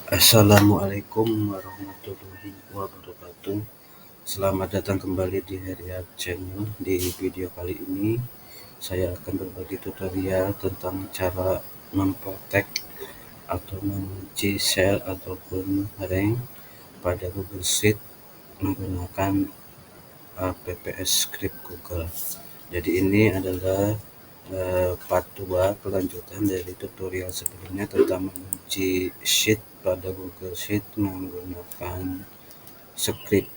Assalamualaikum warahmatullahi wabarakatuh. Selamat datang kembali di Heriat Channel. Di video kali ini saya akan berbagi tutorial tentang cara memprotek atau mengunci sel ataupun rank pada Google Sheet menggunakan PPS Script Google. Jadi ini adalah part 2 kelanjutan dari tutorial sebelumnya tentang mengunci sheet pada Google Sheet menggunakan script.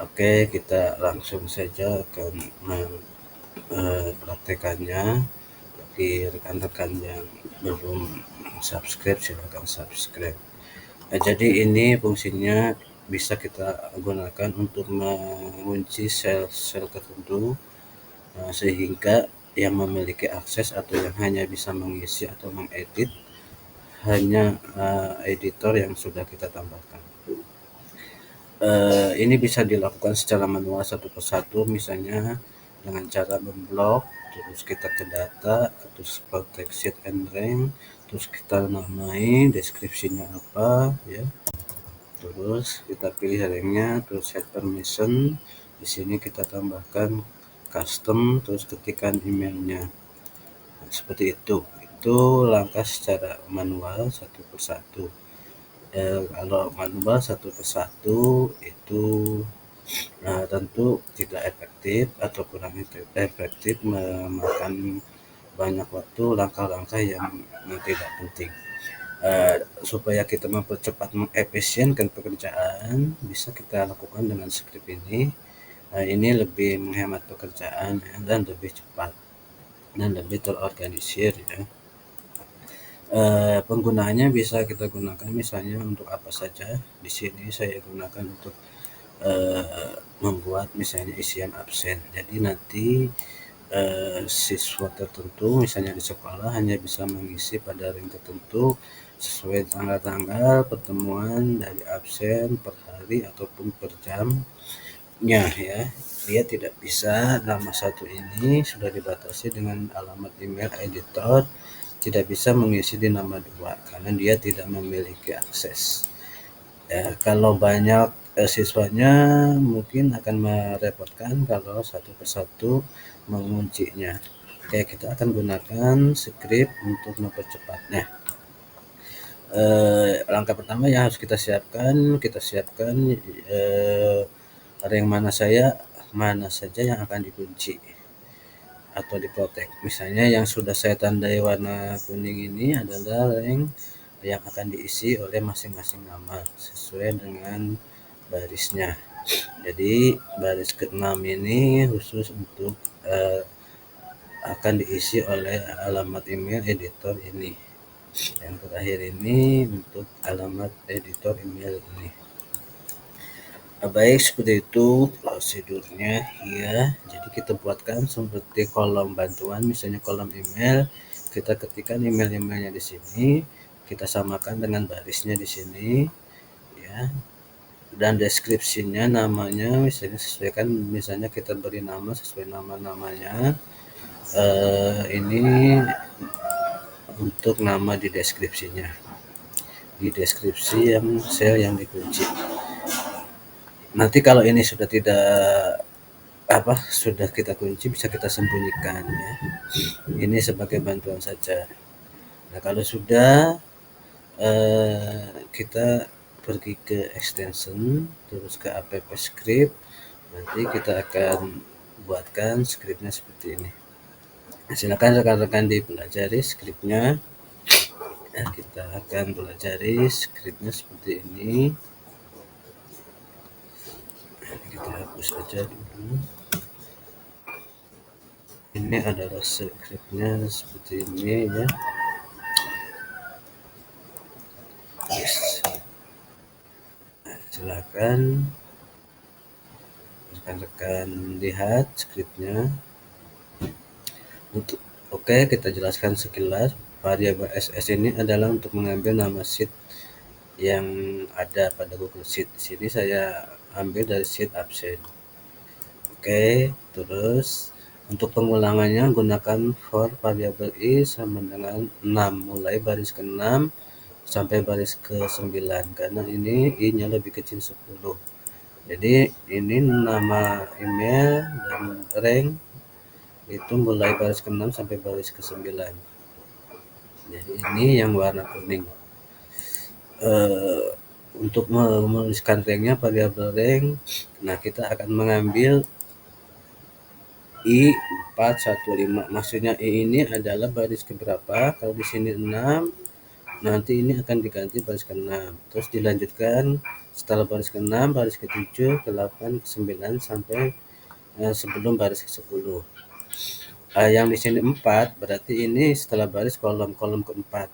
Oke, kita langsung saja akan mempraktekannya. Bagi rekan-rekan yang belum subscribe, silakan subscribe. Jadi ini fungsinya bisa kita gunakan untuk mengunci sel-sel tertentu sehingga yang memiliki akses atau yang hanya bisa mengisi atau mengedit hanya editor yang sudah kita tambahkan. Ini bisa dilakukan secara manual satu persatu, misalnya dengan cara memblok, terus kita ke data, terus protect sheet and rank, terus kita namai deskripsinya apa ya, terus kita pilih ranknya, terus set permission. Di sini kita tambahkan custom, terus ketikkan emailnya. Seperti itu langkah secara manual satu persatu. Kalau manual satu persatu itu tentu tidak efektif atau kurang efektif, memakan banyak waktu, langkah-langkah yang tidak penting. Supaya kita mempercepat, mengefisienkan pekerjaan, bisa kita lakukan dengan script ini. Ini lebih menghemat pekerjaan ya, dan lebih cepat dan lebih terorganisir ya. Penggunaannya bisa kita gunakan misalnya untuk apa saja. Di sini saya gunakan untuk membuat misalnya isian absen. Jadi nanti siswa tertentu misalnya di sekolah hanya bisa mengisi pada ring tertentu sesuai tanggal-tanggal pertemuan dari absen per hari ataupun per jamnya ya. Dia tidak bisa, nama satu ini sudah dibatasi dengan alamat email editor, tidak bisa mengisi di nama 2 karena dia tidak memiliki akses. Ya, kalau banyak siswanya mungkin akan merepotkan kalau satu persatu menguncinya. Oke, kita akan gunakan script untuk mempercepatnya. Langkah pertama yang harus kita siapkan rank mana saja yang akan dikunci atau diprotek. Misalnya yang sudah saya tandai warna kuning ini adalah rank yang akan diisi oleh masing-masing nama sesuai dengan barisnya. Jadi baris ke-6 ini khusus untuk akan diisi oleh alamat email editor ini. Yang terakhir ini untuk alamat editor email ini. Baik, seperti itu prosedurnya ya. Jadi kita buatkan seperti kolom bantuan, misalnya kolom email, kita ketikkan email-emailnya di sini, kita samakan dengan barisnya di sini ya. Dan deskripsinya, namanya misalnya sesuaikan, misalnya kita beri nama sesuai nama-namanya. Ini untuk nama di deskripsinya, di deskripsi yang sel yang dikunci. Nanti kalau ini sudah sudah kita kunci, bisa kita sembunyikan ya. Ini sebagai bantuan saja. Nah, kalau sudah kita pergi ke extension, terus ke app script, nanti kita akan buatkan scriptnya seperti ini. Silakan rekan-rekan dipelajari scriptnya. Kita akan pelajari scriptnya seperti ini. Kita hapus saja dulu. Ini adalah scriptnya seperti ini ya. Yes. Silakan rekan-rekan lihat scriptnya. Oke, kita jelaskan sekilas. Variabel SS ini adalah untuk mengambil nama sheet yang ada pada Google Sheet. Di sini saya ambil dari sheet absen. Oke, terus untuk pengulangannya gunakan for variabel i sama dengan 6, mulai baris ke-6 sampai baris ke-9 karena ini I-nya lebih kecil 10. Jadi ini nama email dan rank itu mulai baris ke-6 sampai baris ke-9. Jadi ini yang warna kuning. Untuk menuliskan ranknya, variabel rank, nah kita akan mengambil I415. Maksudnya I ini adalah baris keberapa? Kalau di sini 6, nanti ini akan diganti baris ke-6. Terus dilanjutkan setelah baris ke-6, baris ke-7, ke-8, ke-9 sampai sebelum baris ke-10. Yang di sini 4 berarti ini setelah baris kolom keempat.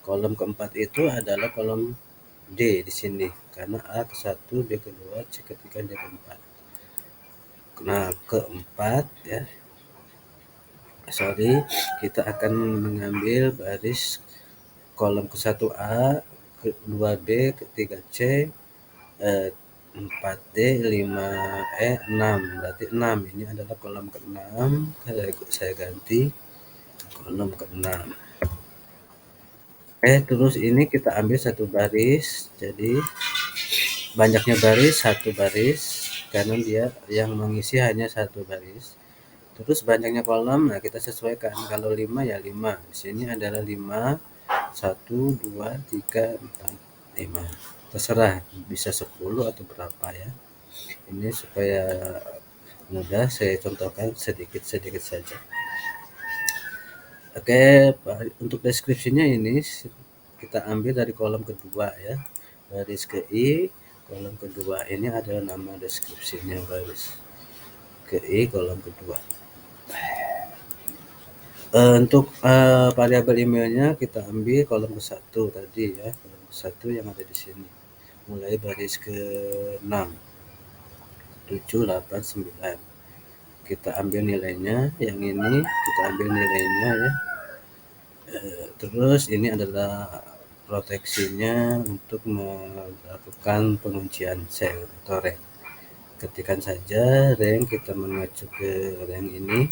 Kolom keempat itu adalah kolom D di sini karena A ke-1, B ke-2, C ke-3, D ke-4. Nah, keempat ya. Kita akan mengambil baris kolom ke-1A, ke-2B, ke-3C, 4D, 5E, 6. Berarti 6 ini adalah kolom ke-6. Saya ganti kolom ke-6. Terus ini kita ambil satu baris. Jadi banyaknya baris satu baris karena dia yang mengisi hanya satu baris. Terus banyaknya kolom, nah kita sesuaikan. Kalau 5 ya 5. Di sini adalah 5, 1, 2, 3, 4, 5. Terserah bisa 10 atau berapa ya. Ini supaya mudah saya contohkan sedikit-sedikit saja. Oke, untuk deskripsinya ini kita ambil dari kolom kedua ya. Baris ke I, kolom kedua ini adalah nama deskripsinya, baris ke I kolom kedua. Untuk variabel emailnya kita ambil kolom ke-1 tadi ya, kolom ke-1 yang ada di sini. Mulai baris ke-6, 7, 8, 9. Kita ambil nilainya, yang ini kita ambil nilainya ya. Terus ini adalah proteksinya untuk melakukan penguncian sel atau rank. Ketikkan saja rank, kita mengacu ke rank ini.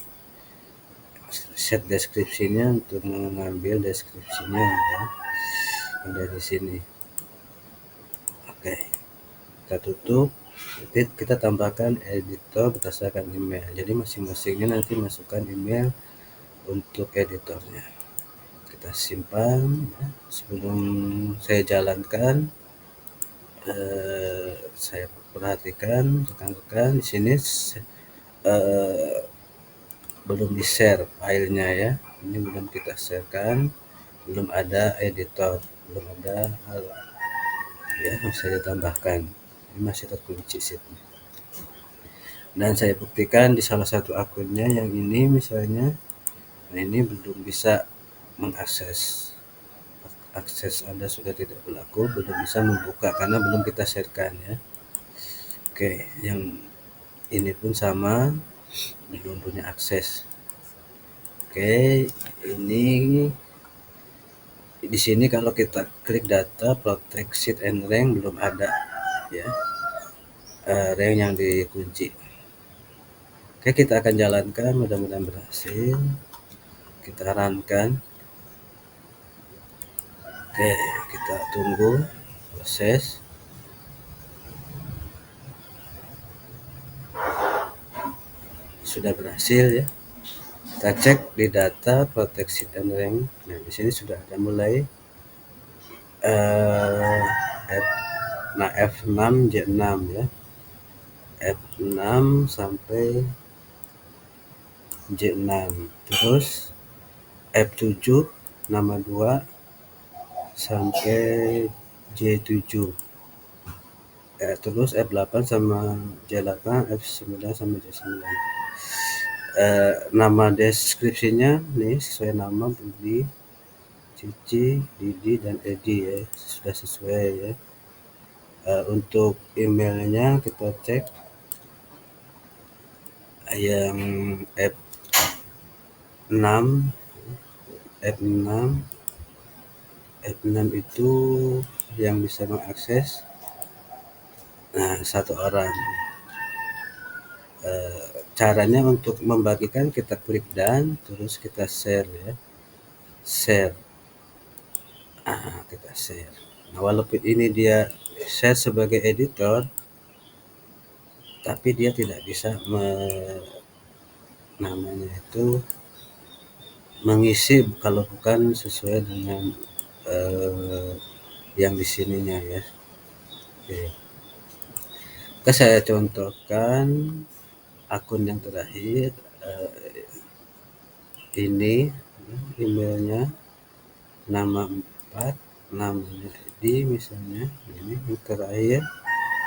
Set deskripsinya untuk mengambil deskripsinya ya. Ada di sini. Oke. Kita tutup. Kita tambahkan editor berdasarkan email. Jadi masing-masingnya nanti masukkan email untuk editornya. Kita simpan ya. Sebelum saya jalankan, saya perhatikan rekan-rekan di sini belum di share filenya ya. Ini belum kita sharekan, belum ada editor, belum ada hal ya. Saya tambahkan, ini masih terkunci sheetnya. Dan saya buktikan di salah satu akunnya yang ini misalnya, nah ini belum bisa mengakses. Akses Anda sudah tidak berlaku, belum bisa membuka karena belum kita sharekan ya. Oke, yang ini pun sama, belum punya akses. Oke, ini di sini kalau kita klik data, protect sheet and rank belum ada ya, rank yang dikunci. Oke, kita akan jalankan, mudah-mudahan berhasil. Kita runkan. Oke, kita tunggu proses. Sudah berhasil ya. Kita cek di data protect sheet and rank. Nah, di sini sudah ada mulai F6 J6 ya. F6 sampai J6. Terus F7 nama 2 sampai J7. Terus F8 sama J8, F9 sama J9. Nama deskripsinya nih sesuai nama Budi, Cici, Didi, dan Edi ya, sudah sesuai ya. Untuk emailnya kita cek yang F6 itu yang bisa mengakses satu orang. Caranya untuk membagikan kita klik dan terus kita share ya, share Kita share. Nah, walaupun ini dia share sebagai editor, tapi dia tidak bisa namanya itu mengisi kalau bukan sesuai dengan yang di sininya ya. Oke. Oke, saya contohkan akun yang terakhir, ini emailnya, nama 4, namanya Edi misalnya, ini yang terakhir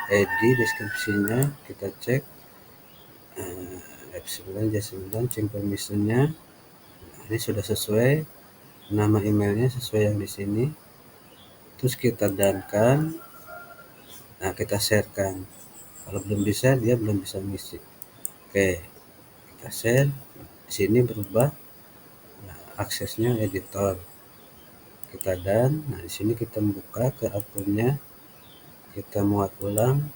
Edi, deskripsinya kita cek, F9 J9, cek permissionnya. Ini sudah sesuai, nama emailnya sesuai yang di sini, terus kita dankan. Nah, kita sharekan. Kalau belum di share dia belum bisa ngisi. Oke, kita share. Di sini berubah, nah, aksesnya editor. Kita dan, nah di sini kita buka ke akunnya, kita muat ulang.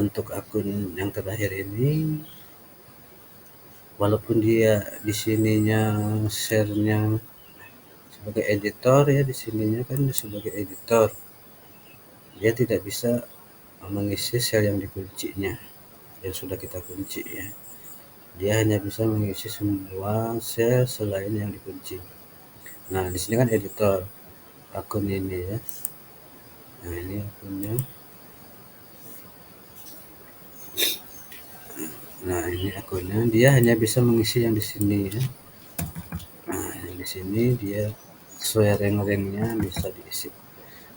Untuk akun yang terakhir ini, walaupun dia di sininya share-nya sebagai editor ya, di sininya kan sebagai editor, dia tidak bisa mengisi sel yang dikuncinya yang sudah kita kunci ya. Dia hanya bisa mengisi semua sel selain yang dikunci. Nah, di sini kan editor akun ini ya. Nah, ini akunnya. Nah, ini akunnya. Dia hanya bisa mengisi yang di sini ya. Nah, yang di sini dia sesuai rank-ranknya bisa diisi.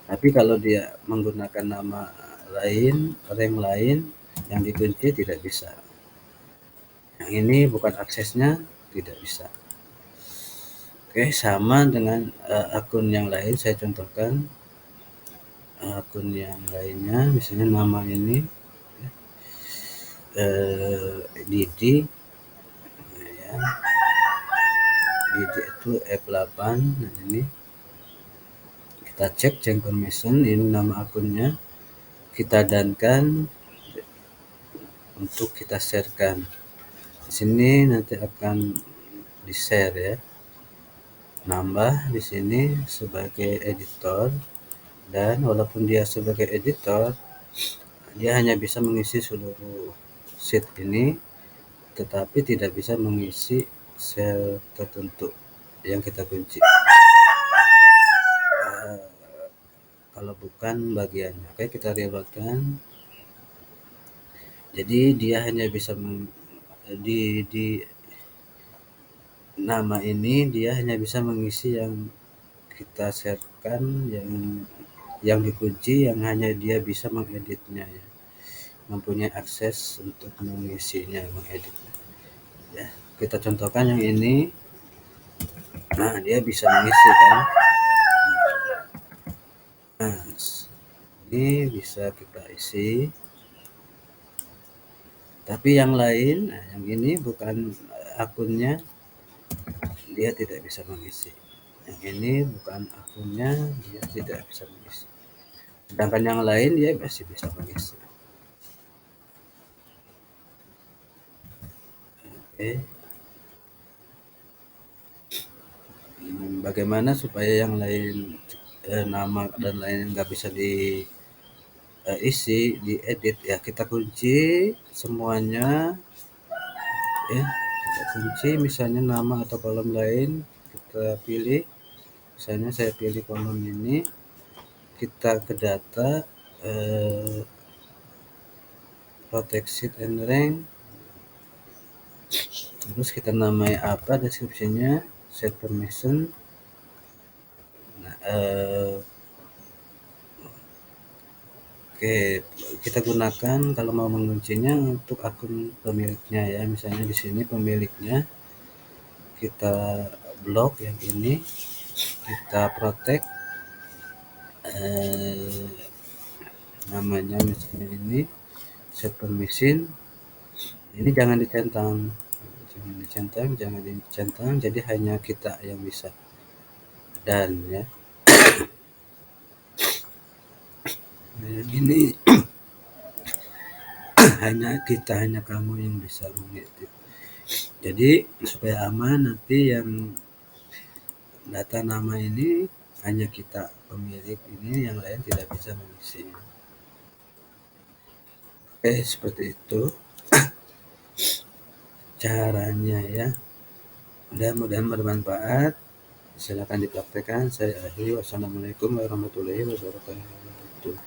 Tapi kalau dia menggunakan nama lain, rank lain yang dikunci tidak bisa. Yang ini bukan aksesnya, tidak bisa. Oke, sama dengan akun yang lain, saya contohkan akun yang lainnya, misalnya nama ini Didi, ya, Didi itu F8. Nah, ini kita cek permission, ini nama akunnya, kita dankan untuk kita sharekan. Di sini nanti akan di share ya. Nambah di sini sebagai editor, dan walaupun dia sebagai editor, dia hanya bisa mengisi seluruh sheet ini, tetapi tidak bisa mengisi sel tertentu yang kita kunci. Kalau bukan bagiannya. Oke, kita reloadkan. Jadi dia hanya bisa di nama ini dia hanya bisa mengisi yang kita sharekan, yang dikunci, yang hanya dia bisa mengeditnya ya. Mempunyai akses untuk mengisinya, mengeditnya. Ya, kita contohkan yang ini. Nah, dia bisa mengisi kan. Nah, ini bisa kita isi. Tapi yang lain, nah yang ini bukan akunnya, dia tidak bisa mengisi. Yang ini bukan akunnya, dia tidak bisa mengisi. Sedangkan yang lain dia masih bisa mengisi. Oke. Bagaimana supaya yang lain nama dan lain nggak bisa diisi, diedit ya, kita kunci semuanya ya. Kita kunci misalnya nama atau kolom lain, kita pilih. Misalnya saya pilih kolom ini, kita ke data, protect sheet and rank, terus kita namai apa deskripsinya, set permission. Nah, oke, kita gunakan kalau mau menguncinya untuk akun pemiliknya ya. Misalnya di sini pemiliknya kita blok yang ini, kita protect, namanya misalnya ini set permission. Ini jangan dicentang, jadi hanya kita yang bisa dan ya. Nah, ini hanya kamu yang bisa mengedit. Jadi supaya aman, nanti yang Data nama ini hanya kita pemilik ini, yang lain tidak bisa mengisi. Oke, seperti itu caranya ya. Mudah-mudahan bermanfaat. Silakan dipraktekkan. Saya akhiri. Wassalamualaikum warahmatullahi wabarakatuh.